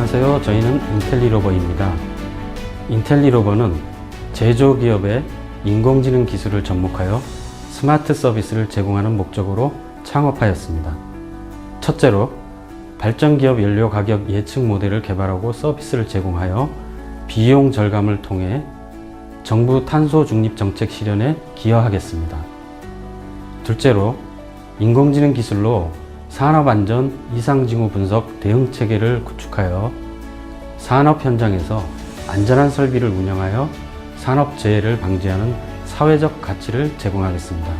안녕하세요. 저희는 인텔리로버입니다. 인텔리로버는 제조기업의 인공지능 기술을 접목하여 스마트 서비스를 제공하는 목적으로 창업하였습니다. 첫째로 발전기업 연료 가격 예측 모델을 개발하고 서비스를 제공하여 비용 절감을 통해 정부 탄소 중립 정책 실현에 기여하겠습니다. 둘째로 인공지능 기술로 산업안전 이상징후 분석 대응 체계를 구축하여 산업 현장에서 안전한 설비를 운영하여 산업재해를 방지하는 사회적 가치를 제공하겠습니다.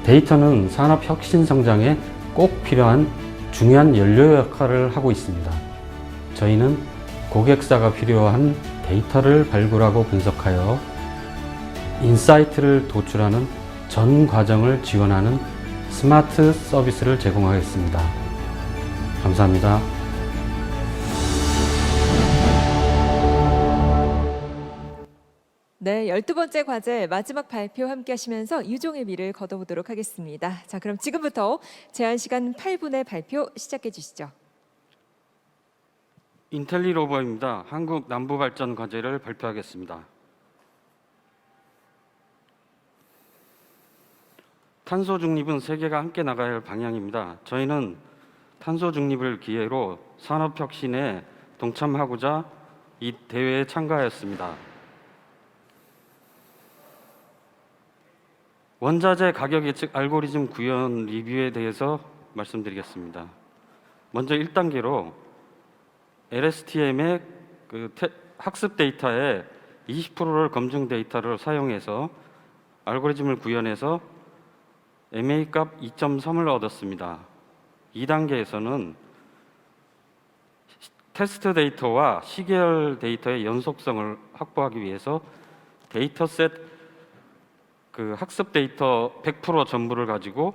데이터는 산업 혁신 성장에 꼭 필요한 중요한 연료 역할을 하고 있습니다. 저희는 고객사가 필요한 데이터를 발굴하고 분석하여 인사이트를 도출하는 전 과정을 지원하는 스마트 서비스를 제공하겠습니다. 감사합니다. 네, 12번째 과제 마지막 발표 함께 하시면서 유종의 미를 거둬보도록 하겠습니다. 자, 그럼 지금부터 제한 시간 8분의 발표 시작해 주시죠. 인텔리로버입니다. 한국 남부발전 과제를 발표하겠습니다. 탄소 중립은 세계가 함께 나가야 할 방향입니다. 저희는 탄소 중립을 기회로 산업 혁신에 동참하고자 이 대회에 참가하였습니다. 원자재 가격 예측 알고리즘 구현 리뷰에 대해서 말씀드리겠습니다. 먼저 1단계로 LSTM의 학습 데이터의 20%를 검증 데이터를 사용해서 알고리즘을 구현해서 MA 값 2.3을 얻었습니다. 2단계에서는 테스트 데이터와 시계열 데이터의 연속성을 확보하기 위해서 데이터셋 학습 데이터 100% 전부를 가지고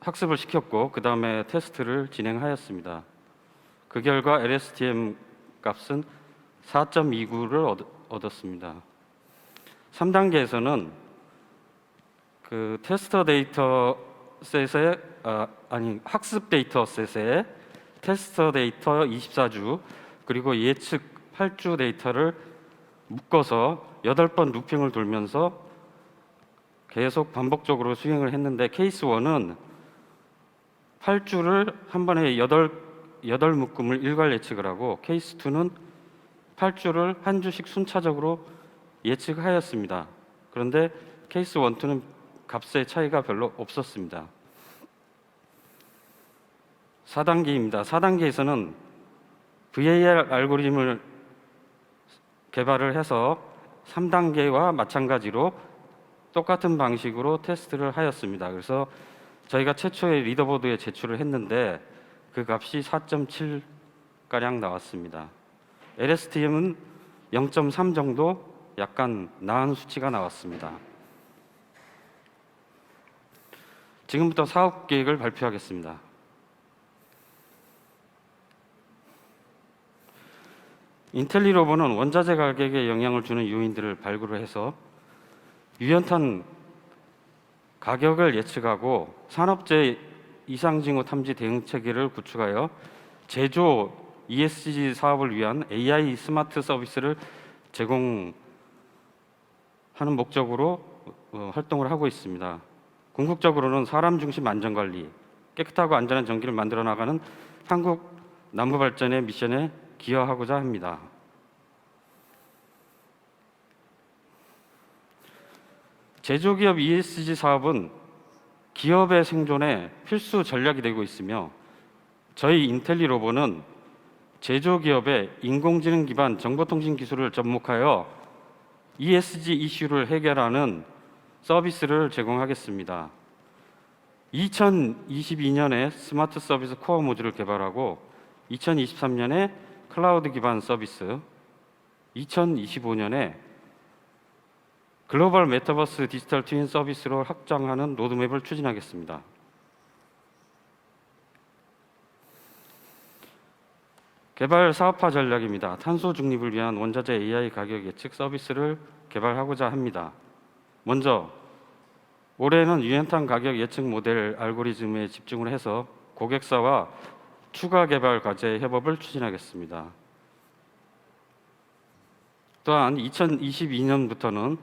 학습을 시켰고 그 다음에 테스트를 진행하였습니다. 그 결과 LSTM 값은 4.29를 얻었습니다. 3단계에서는 테스터 데이터 셋에 학습 데이터 셋에 테스터 데이터 24주 그리고 예측 8주 데이터를 묶어서 8번 루핑을 돌면서 계속 반복적으로 수행을 했는데 케이스 1은 8주를 한 번에 8 묶음을 일괄 예측을 하고 케이스 2는 8주를 한 주씩 순차적으로 예측하였습니다. 그런데 케이스 1, 2는 값의 차이가 별로 없었습니다. 4단계입니다. 4단계에서는 VAR 알고리즘을 개발을 해서 3단계와 마찬가지로 똑같은 방식으로 테스트를 하였습니다. 그래서 저희가 최초의 리더보드에 제출을 했는데 그 값이 4.7가량 나왔습니다. LSTM은 0.3 정도 약간 나은 수치가 나왔습니다. 지금부터 사업 계획을 발표하겠습니다. 인텔리로버는 원자재 가격에 영향을 주는 요인들을 발굴을 해서 유연탄 가격을 예측하고 산업재해 이상징후 탐지 대응 체계를 구축하여 제조 ESG 사업을 위한 AI 스마트 서비스를 제공하는 목적으로 활동을 하고 있습니다. 궁극적으로는 사람 중심 안전관리, 깨끗하고 안전한 전기를 만들어 나가는 한국 남부발전의 미션에 기여하고자 합니다. 제조기업 ESG 사업은 기업의 생존에 필수 전략이 되고 있으며 저희 인텔리로버는 제조기업의 인공지능 기반 정보통신 기술을 접목하여 ESG 이슈를 해결하는 서비스를 제공하겠습니다. 2022년에 스마트 서비스 코어 모듈을 개발하고 2023년에 클라우드 기반 서비스, 2025년에 글로벌 메타버스 디지털 트윈 서비스로 확장하는 로드맵을 추진하겠습니다. 개발 사업화 전략입니다. 탄소 중립을 위한 원자재 AI 가격 예측 서비스를 개발하고자 합니다. 먼저 올해는 유연탄 가격 예측 모델 알고리즘에 집중을 해서 고객사와 추가 개발 과제 협업을 추진하겠습니다. 또한 2022년부터는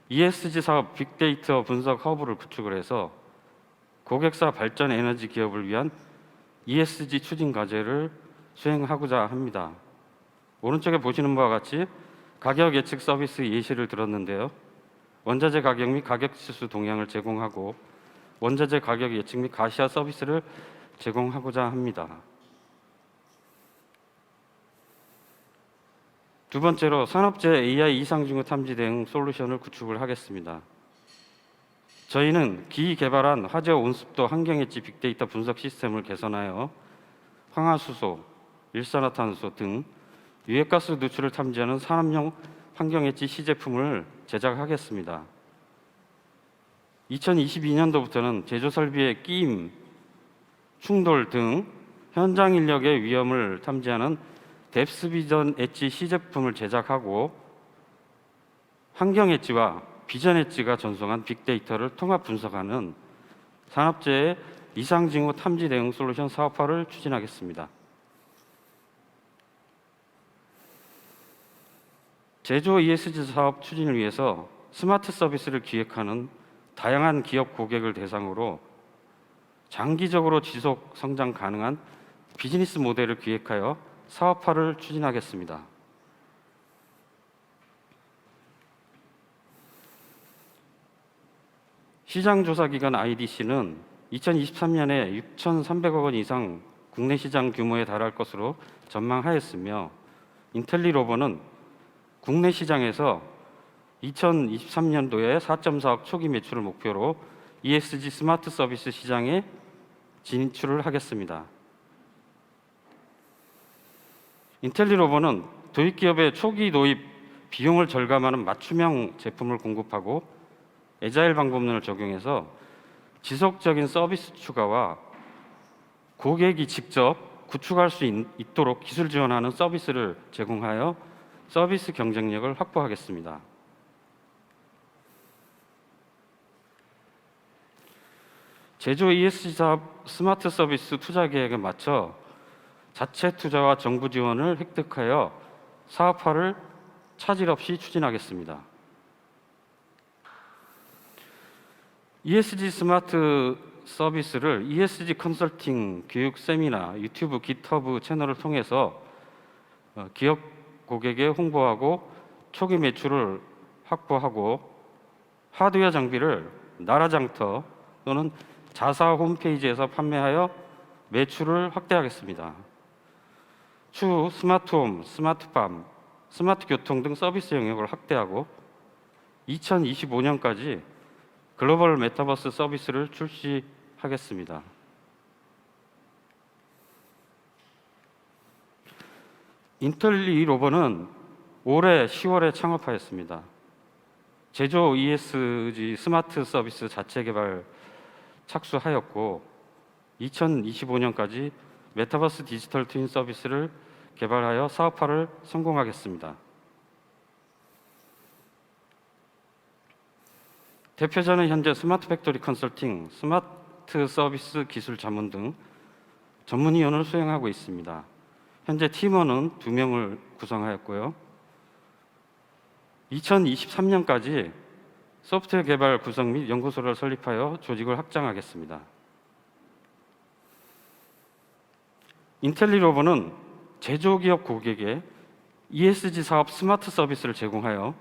ESG 사업 빅데이터 분석 허브를 구축을 해서 고객사 발전 에너지 기업을 위한 ESG 추진 과제를 수행하고자 합니다. 오른쪽에 보시는 바와 같이 가격 예측 서비스 예시를 들었는데요. 원자재 가격 및 가격 지수 동향을 제공하고 원자재 가격 예측 및 가시화 서비스를 제공하고자 합니다. 두 번째로 산업재 AI 이상징후 탐지 대응 솔루션을 구축을 하겠습니다. 저희는 기이 개발한 화재와 온습도 환경 엣지 빅데이터 분석 시스템을 개선하여 황화수소, 일산화탄소 등 유해가스 누출을 탐지하는 산업용 환경 엣지 시제품을 제작하겠습니다. 2022년도부터는 제조 설비의 끼임, 충돌 등 현장 인력의 위험을 탐지하는 뎁스 비전 엣지 시제품을 제작하고 환경 엣지와 비전 엣지가 전송한 빅데이터를 통합 분석하는 산업재해 이상징후 탐지 대응 솔루션 사업화를 추진하겠습니다. 제조 ESG 사업 추진을 위해서 스마트 서비스를 기획하는 다양한 기업 고객을 대상으로 장기적으로 지속 성장 가능한 비즈니스 모델을 기획하여 사업화를 추진하겠습니다. 시장조사기관 IDC는 2023년에 6,300억 원 이상 국내 시장 규모에 달할 것으로 전망하였으며 인텔리로버는 국내 시장에서 2023년도에 4.4억 초기 매출을 목표로 ESG 스마트 서비스 시장에 진출을 하겠습니다. 인텔리로버는 도입기업의 초기 도입 비용을 절감하는 맞춤형 제품을 공급하고 애자일 방법론을 적용해서 지속적인 서비스 추가와 고객이 직접 구축할 수 있도록 기술 지원하는 서비스를 제공하여 서비스 경쟁력을 확보하겠습니다. 제조 ESG 사업 스마트 서비스 투자 계획에 맞춰 자체 투자와 정부 지원을 획득하여 사업화를 차질 없이 추진하겠습니다. ESG 스마트 서비스를 ESG 컨설팅, 교육 세미나, 유튜브, 깃허브 채널을 통해서 기업 고객에 홍보하고 초기 매출을 확보하고 하드웨어 장비를 나라장터 또는 자사 홈페이지에서 판매하여 매출을 확대하겠습니다. 추후 스마트홈, 스마트팜, 스마트 교통 등 서비스 영역을 확대하고 2025년까지 글로벌 메타버스 서비스를 출시하겠습니다. 인텔리로버는 올해 10월에 창업하였습니다. 제조 ESG 스마트 서비스 자체 개발 착수하였고 2025년까지 메타버스 디지털 트윈 서비스를 개발하여 사업화를 성공하겠습니다. 대표자는 현재 스마트 팩토리 컨설팅, 스마트 서비스 기술 자문 등 전문위원을 수행하고 있습니다. 현재 팀원은 2명을 구성하였고요. 2023년까지 소프트웨어 개발 구성 및 연구소를 설립하여 조직을 확장하겠습니다. 인텔리로버는 제조기업 고객에 ESG 사업 스마트 서비스를 제공하여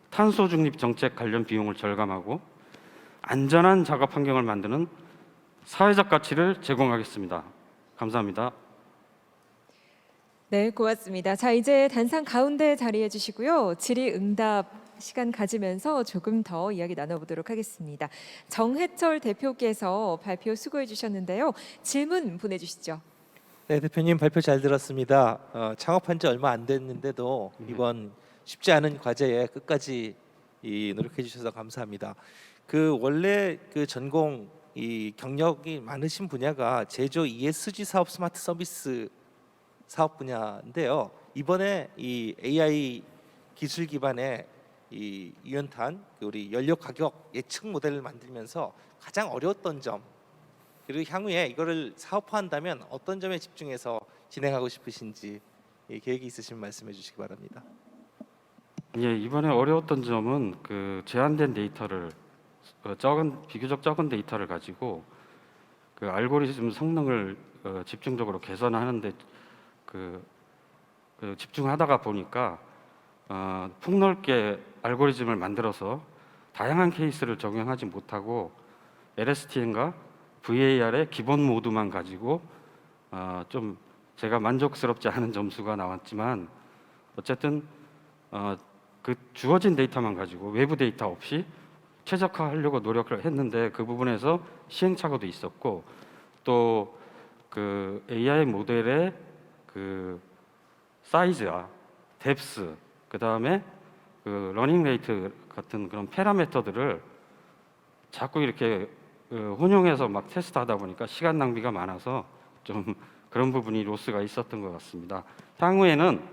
탄소 중립 정책 관련 비용을 절감하고 안전한 작업 환경을 만드는 사회적 가치를 제공하겠습니다. 감사합니다. 네, 고맙습니다. 자, 이제 단상 가운데 자리해 주시고요. 질의응답 시간 가지면서 조금 더 이야기 나눠보도록 하겠습니다. 정해철 대표께서 발표 수고해 주셨는데요. 질문 보내주시죠. 네, 대표님 발표 잘 들었습니다. 창업한 지 얼마 안 됐는데도 이번 쉽지 않은 과제에 끝까지 노력해 주셔서 감사합니다. 원래 전공 경력이 많으신 분야가 제조 ESG 사업 스마트 서비스 사업 분야인데요. 이번에 이 AI 기술 기반의 이 유연탄 우리 연료 가격 예측 모델을 만들면서 가장 어려웠던 점 그리고 향후에 이거를 사업화한다면 어떤 점에 집중해서 진행하고 싶으신지 계획이 있으시면 말씀해 주시기 바랍니다. 예, 이번에 어려웠던 점은 그 제한된 데이터를 비교적 적은 데이터를 가지고 그 알고리즘 성능을 집중적으로 개선하는데 집중하다가 보니까 폭넓게 알고리즘을 만들어서 다양한 케이스를 적용하지 못하고 LSTM과 VAR의 기본 모드만 가지고 좀 제가 만족스럽지 않은 점수가 나왔지만 어쨌든 그 주어진 데이터만 가지고 외부 데이터 없이 최적화하려고 노력을 했는데 그 부분에서 시행착오도 있었고 또 그 AI 모델의 그 사이즈와 뎁스 그 다음에 그 러닝 레이트 같은 그런 파라미터들을 자꾸 이렇게 혼용해서 막 테스트하다 보니까 시간 낭비가 많아서 좀 그런 부분이 로스가 있었던 것 같습니다. 향후에는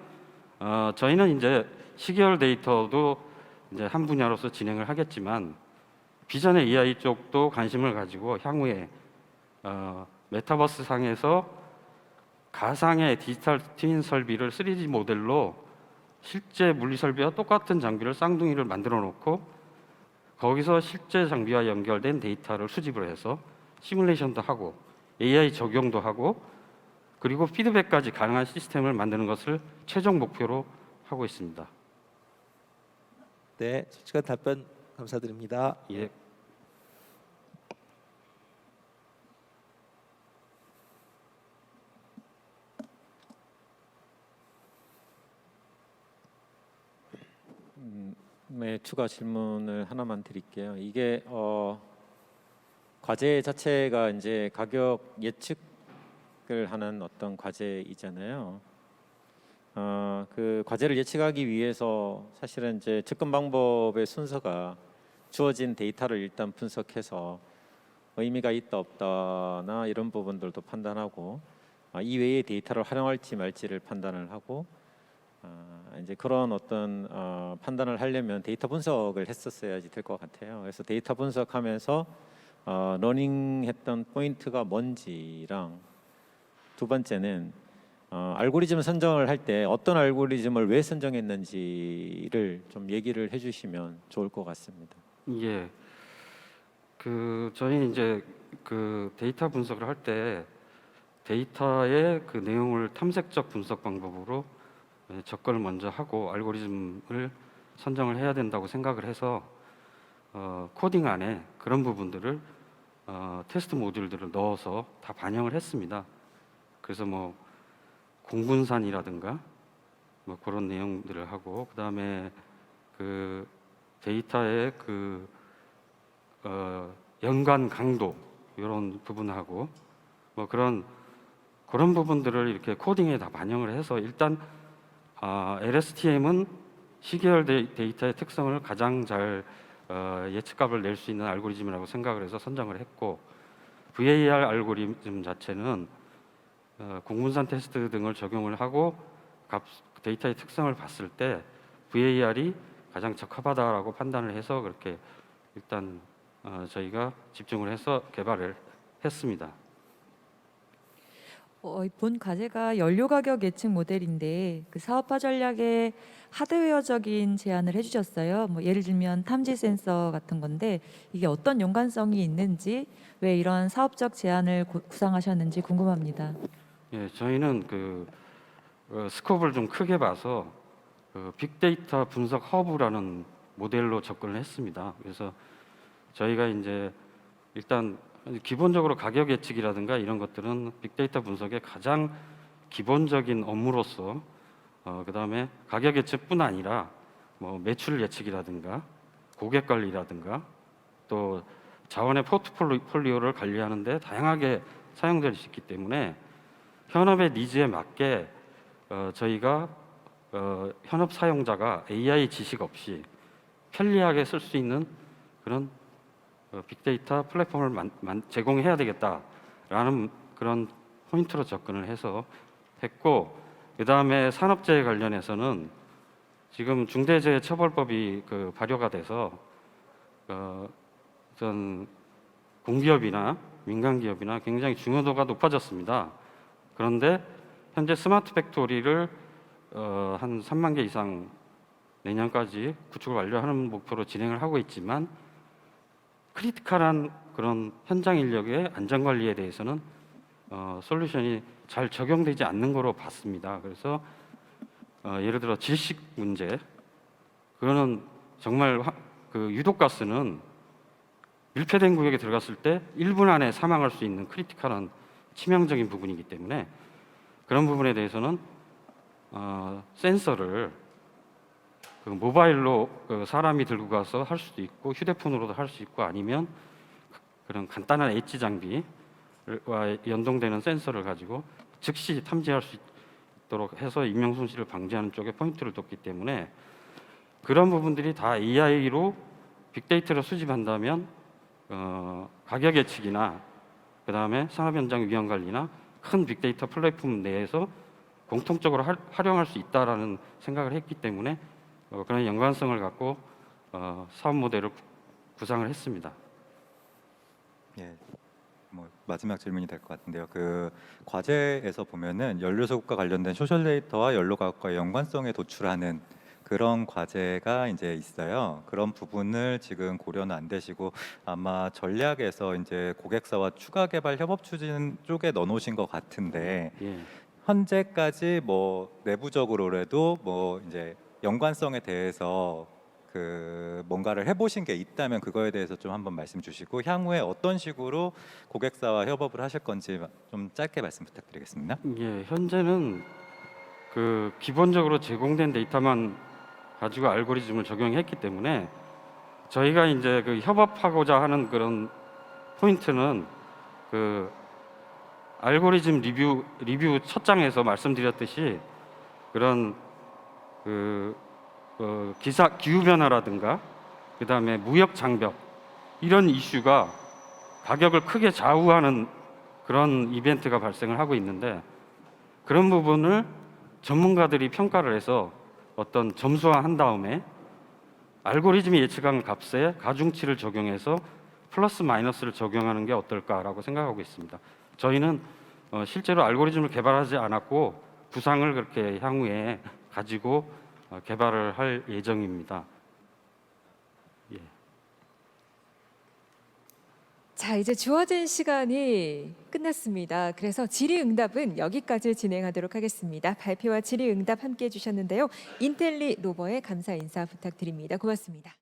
저희는 이제 시계열 데이터도 이제 한 분야로서 진행을 하겠지만 비전의 AI 쪽도 관심을 가지고 향후에 메타버스 상에서 가상의 디지털 트윈 설비를 3D 모델로 실제 물리 설비와 똑같은 장비를 쌍둥이를 만들어 놓고 거기서 실제 장비와 연결된 데이터를 수집을 해서 시뮬레이션도 하고 AI 적용도 하고 그리고 피드백까지 가능한 시스템을 만드는 것을 최종 목표로 하고 있습니다. 네, 솔직한 답변 감사드립니다. 예. 네, 추가 질문을 하나만 드릴게요. 이게 과제 자체가 이제 가격 예측을 하는 어떤 과제이잖아요. 그 과제를 예측하기 위해서 사실은 이제 접근 방법의 순서가 주어진 데이터를 일단 분석해서 의미가 있다 없다나 이런 부분들도 판단하고 이외의 데이터를 활용할지 말지를 판단을 하고 이제 그런 어떤 판단을 하려면 데이터 분석을 했었어야지 될 것 같아요. 그래서 데이터 분석하면서 러닝했던 포인트가 뭔지랑 두 번째는 알고리즘 선정을 할 때 어떤 알고리즘을 왜 선정했는지를 좀 얘기를 해주시면 좋을 것 같습니다. 예. 그 저희 이제 그 데이터 분석을 할 때 데이터의 그 내용을 탐색적 분석 방법으로 접근을 먼저 하고 알고리즘을 선정을 해야 된다고 생각을 해서 코딩 안에 그런 부분들을 테스트 모듈들을 넣어서 다 반영을 했습니다. 그래서 뭐 공분산이라든가 뭐 그런 내용들을 하고 그다음에 그 데이터의 그 연관 강도 이런 부분하고 뭐 그런 부분들을 이렇게 코딩에 다 반영을 해서 일단 LSTM은 시계열 데이터의 특성을 가장 잘 예측값을 낼 수 있는 알고리즘이라고 생각을 해서 선정을 했고 VAR 알고리즘 자체는 공분산 테스트 등을 적용을 하고 데이터의 특성을 봤을 때 VAR이 가장 적합하다라고 판단을 해서 그렇게 일단 저희가 집중을 해서 개발을 했습니다. 본 과제가 연료 가격 예측 모델인데 그 사업화 전략에 하드웨어적인 제안을 해주셨어요. 뭐 예를 들면 탐지 센서 같은 건데 이게 어떤 연관성이 있는지 왜 이런 사업적 제안을 구상하셨는지 궁금합니다. 예, 저희는 그 스코프를 좀 크게 봐서 빅데이터 분석 허브라는 모델로 접근을 했습니다. 그래서 저희가 이제 일단 기본적으로 가격 예측이라든가 이런 것들은 빅데이터 분석의 가장 기본적인 업무로서 그다음에 가격 예측뿐 아니라 뭐 매출 예측이라든가 고객 관리라든가 또 자원의 포트폴리오를 관리하는데 다양하게 사용될 수 있기 때문에 현업의 니즈에 맞게 저희가 현업 사용자가 AI 지식 없이 편리하게 쓸 수 있는 그런 빅데이터 플랫폼을 제공해야 되겠다라는 그런 포인트로 접근을 해서 했고 그 다음에 산업재해 관련해서는 지금 중대재해처벌법이 발효가 돼서 어떤 공기업이나 민간 기업이나 굉장히 중요도가 높아졌습니다. 그런데 현재 스마트 팩토리를 한 3만 개 이상 내년까지 구축을 완료하는 목표로 진행을 하고 있지만 크리티컬한 그런 현장 인력의 안전 관리에 대해서는 솔루션이 잘 적용되지 않는 거로 봤습니다. 그래서 예를 들어 질식 문제, 그거는 정말 그 유독가스는 밀폐된 구역에 들어갔을 때 1분 안에 사망할 수 있는 크리티컬한 치명적인 부분이기 때문에 그런 부분에 대해서는 센서를 그 모바일로 사람이 들고 가서 할 수도 있고 휴대폰으로도 할 수 있고 아니면 그런 간단한 엣지 장비와 연동되는 센서를 가지고 즉시 탐지할 수 있도록 해서 인명 손실을 방지하는 쪽에 포인트를 뒀기 때문에 그런 부분들이 다 AI로 빅데이터를 수집한다면 가격 예측이나 그다음에 산업 현장 위험 관리나 큰 빅데이터 플랫폼 내에서 공통적으로 활용할 수 있다라는 생각을 했기 때문에 그런 연관성을 갖고 사업 모델을 구상을 했습니다. 예, 뭐 마지막 질문이 될 것 같은데요. 그 과제에서 보면은 연료 소급과 관련된 소셜 데이터와 연료 가격과의 연관성에 도출하는 그런 과제가 이제 있어요. 그런 부분을 지금 고려는 안 되시고 아마 전략에서 이제 고객사와 추가 개발 협업 추진 쪽에 넣어놓으신 것 같은데 예. 현재까지 뭐 내부적으로라도 뭐 이제 연관성에 대해서 그 뭔가를 해보신 게 있다면 그거에 대해서 좀 한번 말씀 주시고 향후에 어떤 식으로 고객사와 협업을 하실 건지 좀 짧게 말씀 부탁드리겠습니다. 예, 현재는 그 기본적으로 제공된 데이터만 가지고 알고리즘을 적용했기 때문에 저희가 이제 그 협업하고자 하는 그런 포인트는 그 알고리즘 리뷰 첫 장에서 말씀드렸듯이 그런 그 기후 변화라든가 그다음에 무역 장벽 이런 이슈가 가격을 크게 좌우하는 그런 이벤트가 발생을 하고 있는데 그런 부분을 전문가들이 평가를 해서 어떤 점수화한 다음에 알고리즘이 예측한 값에 가중치를 적용해서 플러스 마이너스를 적용하는 게 어떨까라고 생각하고 있습니다. 저희는 실제로 알고리즘을 개발하지 않았고 부상을 그렇게 향후에 가지고 개발을 할 예정입니다. 예. 자, 이제 주어진 시간이 끝났습니다. 그래서 질의응답은 여기까지 진행하도록 하겠습니다. 발표와 질의응답 함께해 주셨는데요. 인텔리 로버의 감사 인사 부탁드립니다. 고맙습니다.